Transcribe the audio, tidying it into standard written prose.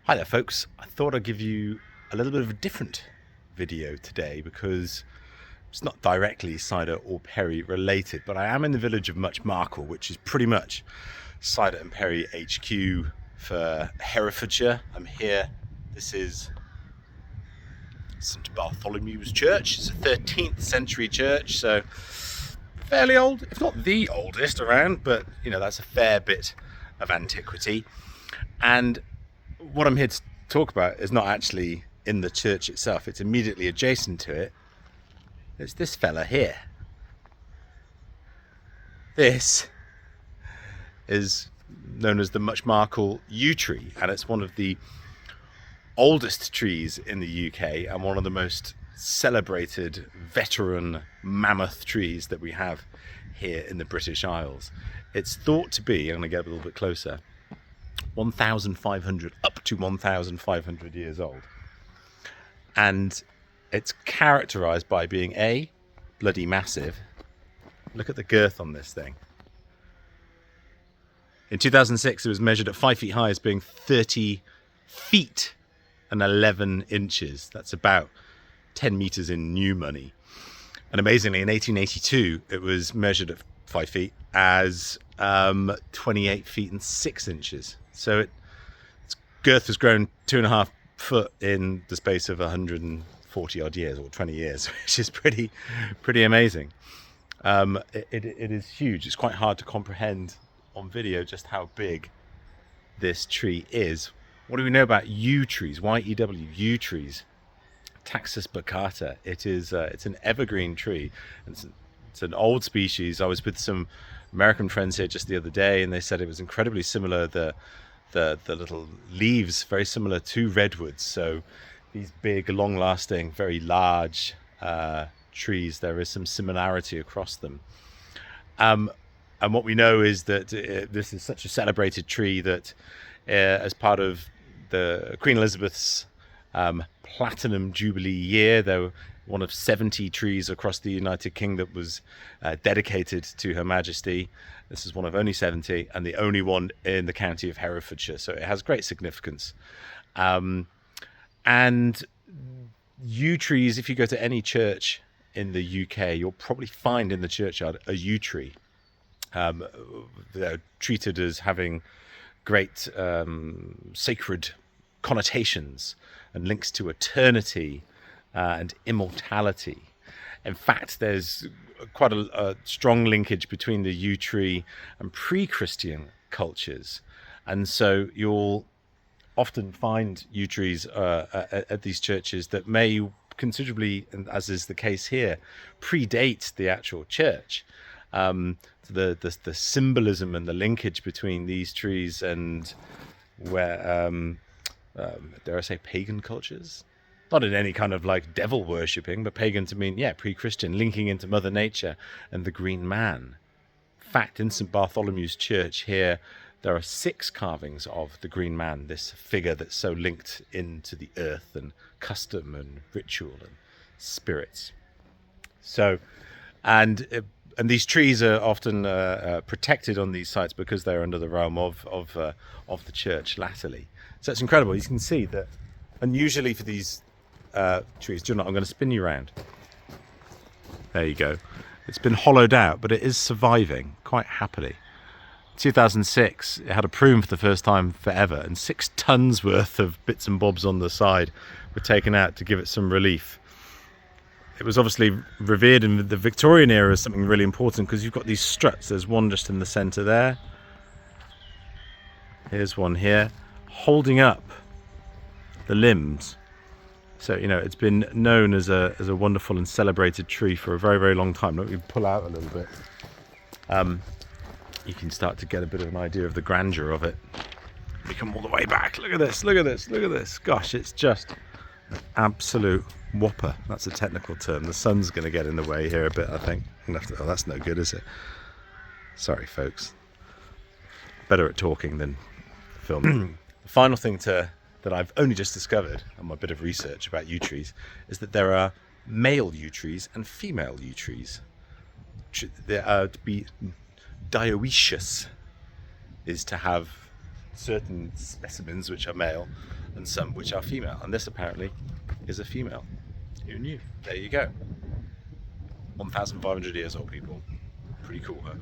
Hi there folks, I thought I'd give you a little bit of a different video today because it's not directly cider or perry related, but I am in the village of Muchmarcle, which is pretty much cider and perry HQ for Herefordshire. I'm here, this is St Bartholomew's Church. It's a 13th century church, so fairly old, if not the oldest around, but you know, that's a fair bit of antiquity. And what I'm here to talk about is not actually in the church itself, it's immediately adjacent to it. It's this fella here. This is known as the Muchmarcle yew tree, and it's one of the oldest trees in the UK and one of the most celebrated veteran mammoth trees that we have here in the British Isles. It's thought to be, I'm going to get a little bit closer, 1,500 up to 1,500 years old, and it's characterized by being a bloody massive. Look at the girth on this thing. In 2006 it was measured at 5 feet high as being 30 feet and 11 inches. That's about 10 meters in new money. And amazingly, in 1882 it was measured at 5 feet as 28 feet and 6 inches. So its girth has grown 2.5 foot in the space of 140 odd years, or 20 years, which is pretty amazing. It is huge. It's quite hard to comprehend on video just how big this tree is. What do we know about yew trees? Y-E-W, yew trees. Taxus baccata. It's an evergreen tree. It's an old species. I was with some American friends here just the other day, and they said it was incredibly similar. The little leaves very similar to redwoods. So these big, long-lasting, very large trees. There is some similarity across them. And what we know is that this is such a celebrated tree that, as part of the Queen Elizabeth's Platinum Jubilee year, there were one of 70 trees across the United Kingdom that was dedicated to Her Majesty. This is one of only 70 and the only one in the county of Herefordshire, so it has great significance. And yew trees, if you go to any church in the UK, you'll probably find in the churchyard a yew tree. They're treated as having great sacred connotations and links to eternity and immortality. In fact, there's quite a strong linkage between the yew tree and pre-Christian cultures, and so you'll often find yew trees at these churches that may considerably, and as is the case here, predate the actual church. The symbolism and the linkage between these trees and where dare I say pagan cultures, not in any kind of like devil worshipping, but pagan to mean pre-Christian, linking into Mother Nature and the Green Man. In fact, in St Bartholomew's Church here there are 6 carvings of the Green Man, this figure that's so linked into the earth and custom and ritual and spirits. So and these trees are often protected on these sites because they're under the realm of the church latterly. So it's incredible. You can see that unusually for these trees, do you know what? I'm going to spin you around. There you go. It's been hollowed out, but it is surviving quite happily. 2006, it had a prune for the first time forever, and 6 tons worth of bits and bobs on the side were taken out to give it some relief. It was obviously revered in the Victorian era as something really important because you've got these struts. There's one just in the centre there. Here's one here, holding up the limbs. So, you know, it's been known as a wonderful and celebrated tree for a very, very long time. Let me pull out a little bit. You can start to get a bit of an idea of the grandeur of it. We come all the way back. Look at this, look at this, look at this. Gosh, it's just an absolute whopper. That's a technical term. The sun's going to get in the way here a bit, I think. Oh, that's no good, is it? Sorry, folks. Better at talking than filming. The final thing that I've only just discovered on my bit of research about yew trees is that there are male yew trees and female yew trees. To be dioecious is to have certain specimens which are male and some which are female, and this apparently is a female. Who knew? There you go. 1,500 years old, people. Pretty cool, huh?